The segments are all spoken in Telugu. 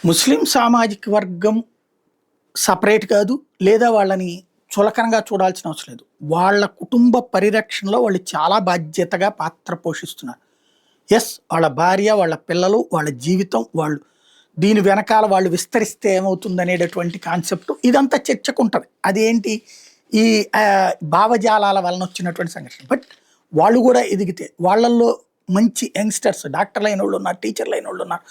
ముస్లిం సామాజిక వర్గం సపరేట్ కాదు. లేదా వాళ్ళని చులకనగా చూడాల్సిన అవసరం లేదు. వాళ్ళ కుటుంబ పరిరక్షణలో వాళ్ళు చాలా బాధ్యతగా పాత్ర పోషిస్తున్నారు. యెస్, వాళ్ళ భార్య, వాళ్ళ పిల్లలు, వాళ్ళ జీవితం, వాళ్ళు దీని వెనకాల వాళ్ళు విస్తరిస్తే ఏమవుతుందనేటటువంటి కాన్సెప్ట్ ఇదంతా చర్చకుంటది. అదేంటి ఈ భావజాలాల వలన వచ్చినటువంటి సంఘర్షణ. బట్ వాళ్ళు కూడా ఎదిగితే వాళ్ళల్లో మంచి యంగ్స్టర్స్, డాక్టర్లు అయిన వాళ్ళు ఉన్నారు, టీచర్లు అయిన వాళ్ళు ఉన్నారు.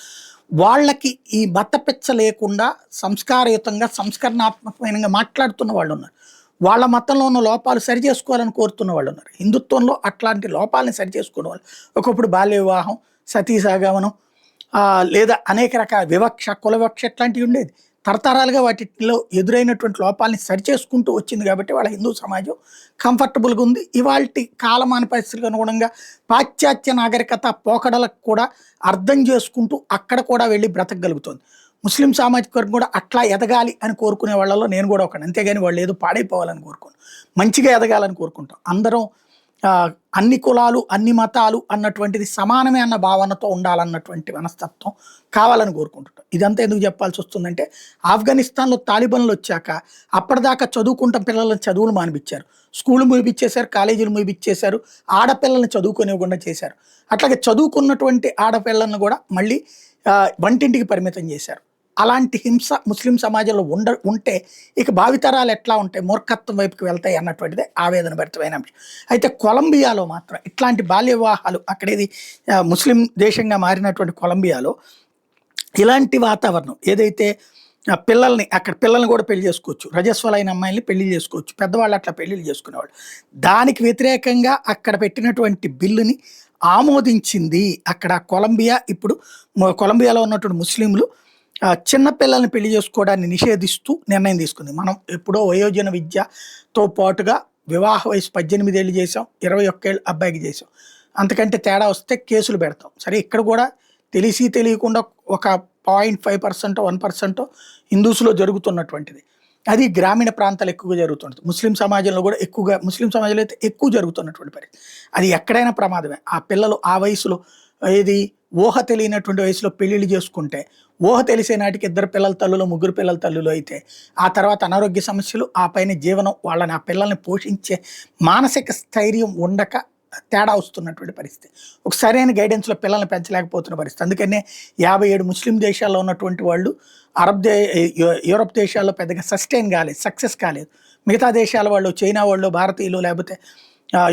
వాళ్ళకి ఈ మతపిచ్చ లేకుండా సంస్కారయుతంగా సంస్కరణాత్మకమైన మాట్లాడుతున్న వాళ్ళు ఉన్నారు. వాళ్ళ మతంలో ఉన్న లోపాలు సరి చేసుకోవాలని కోరుతున్న వాళ్ళు ఉన్నారు. హిందుత్వంలో అట్లాంటి లోపాలని సరి చేసుకునే వాళ్ళు ఒకప్పుడు బాల్య వివాహం, సతీ సహగమనం, లేదా అనేక రకాల వివక్ష, కుల వివక్ష ఇట్లాంటివి ఉండేది. తరతరాలుగా వాటిలో ఎదురైనటువంటి లోపాలని సరిచేసుకుంటూ వచ్చింది కాబట్టి వాళ్ళ హిందూ సమాజం కంఫర్టబుల్గా ఉంది. ఇవాల్టి కాలమాన పరిస్థితులకు అనుగుణంగా పాశ్చాత్య నాగరికత పోకడలకు కూడా అర్థం చేసుకుంటూ అక్కడ కూడా వెళ్ళి బ్రతకగలుగుతుంది. ముస్లిం సామాజిక వర్గం కూడా అట్లా ఎదగాలి అని కోరుకునే వాళ్ళలో నేను కూడా ఒకటి. అంతేగాని వాళ్ళు ఏదో పాడైపోవాలని కోరుకోను, మంచిగా ఎదగాలని కోరుకుంటాం. అందరం అన్ని కులాలు, అన్ని మతాలు అన్నటువంటిది సమానమే అన్న భావనతో ఉండాలన్నటువంటి మనస్తత్వం కావాలని కోరుకుంటుంటాం. ఇదంతా ఎందుకు చెప్పాల్సి వస్తుందంటే, ఆఫ్ఘనిస్తాన్లో తాలిబన్లు వచ్చాక అప్పటిదాకా చదువుకుంటాం పిల్లలను చదువులు మానిపించారు, స్కూళ్ళు ముగిపించేశారు, కాలేజీలు ముగిపించేశారు, ఆడపిల్లల్ని చదువుకొనివ్వకుండా చేశారు. అట్లాగే చదువుకున్నటువంటి ఆడపిల్లలను కూడా మళ్ళీ వంటింటికి పరిమితం చేశారు. అలాంటి హింస ముస్లిం సమాజంలో ఉంటే ఇక భావితరాలు ఎట్లా ఉంటాయి, మూర్ఖత్వం వైపుకి వెళ్తాయి అన్నటువంటిదే ఆవేదన భరితమైన అంశం. అయితే కొలంబియాలో మాత్రం ఇట్లాంటి బాల్య వివాహాలు, అక్కడేది ముస్లిం దేశంగా మారినటువంటి కొలంబియాలో ఇలాంటి వాతావరణం ఏదైతే పిల్లల్ని కూడా పెళ్లి చేసుకోవచ్చు, రజస్వలైన అమ్మాయిల్ని పెళ్లి చేసుకోవచ్చు, పెద్దవాళ్ళు అట్లా పెళ్లిళ్ళు చేసుకునేవాళ్ళు. దానికి వ్యతిరేకంగా అక్కడ పెట్టినటువంటి బిల్లుని ఆమోదించింది అక్కడ కొలంబియా. ఇప్పుడు కొలంబియాలో ఉన్నటువంటి ముస్లింలు చిన్నపిల్లల్ని పెళ్లి చేసుకోవడాన్ని నిషేధిస్తూ నిర్ణయం తీసుకుంది. మనం ఎప్పుడో వయోజన విద్యతో పాటుగా వివాహ వయసు 18 ఏళ్ళు చేసాం, 21 ఏళ్ళు అబ్బాయికి చేసాం. అంతకంటే తేడా వస్తే కేసులు పెడతాం. సరే, ఇక్కడ కూడా తెలిసి తెలియకుండా ఒక 0.5% 1% హిందూస్లో జరుగుతున్నటువంటిది. అది గ్రామీణ ప్రాంతాలు ఎక్కువగా జరుగుతుంటుంది. ముస్లిం సమాజంలో కూడా ఎక్కువగా, ముస్లిం సమాజంలో అయితే ఎక్కువ జరుగుతున్నటువంటి పరిస్థితి. అది ఎక్కడైనా ప్రమాదమే. ఆ పిల్లలు ఆ వయసులో ఏది ఊహ తెలియనటువంటి వయసులో పెళ్లిళ్ళు చేసుకుంటే, ఊహ తెలిసే నాటికి 2 పిల్లల తల్లులు, 3 పిల్లల తల్లులు అయితే ఆ తర్వాత అనారోగ్య సమస్యలు, ఆ పైన జీవనం, వాళ్ళని ఆ పిల్లల్ని పోషించే మానసిక స్థైర్యం ఉండక తేడా వస్తున్నటువంటి పరిస్థితి. ఒక సరైన గైడెన్స్లో పిల్లల్ని పెంచలేకపోతున్న పరిస్థితి. అందుకనే 57 ముస్లిం దేశాల్లో ఉన్నటువంటి వాళ్ళు యూరప్ దేశాల్లో పెద్దగా సస్టైన్ కాలేదు, సక్సెస్ కాలేదు. మిగతా దేశాల వాళ్ళు, చైనా వాళ్ళు, భారతీయులు, లేకపోతే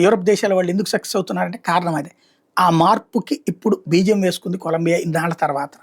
యూరప్ దేశాల వాళ్ళు ఎందుకు సక్సెస్ అవుతున్నారంటే కారణం అదే. ఆ మార్పుకి ఇప్పుడు బీజం వేసుకుంది కొలంబియా ఇన్నాళ్ళ తర్వాత.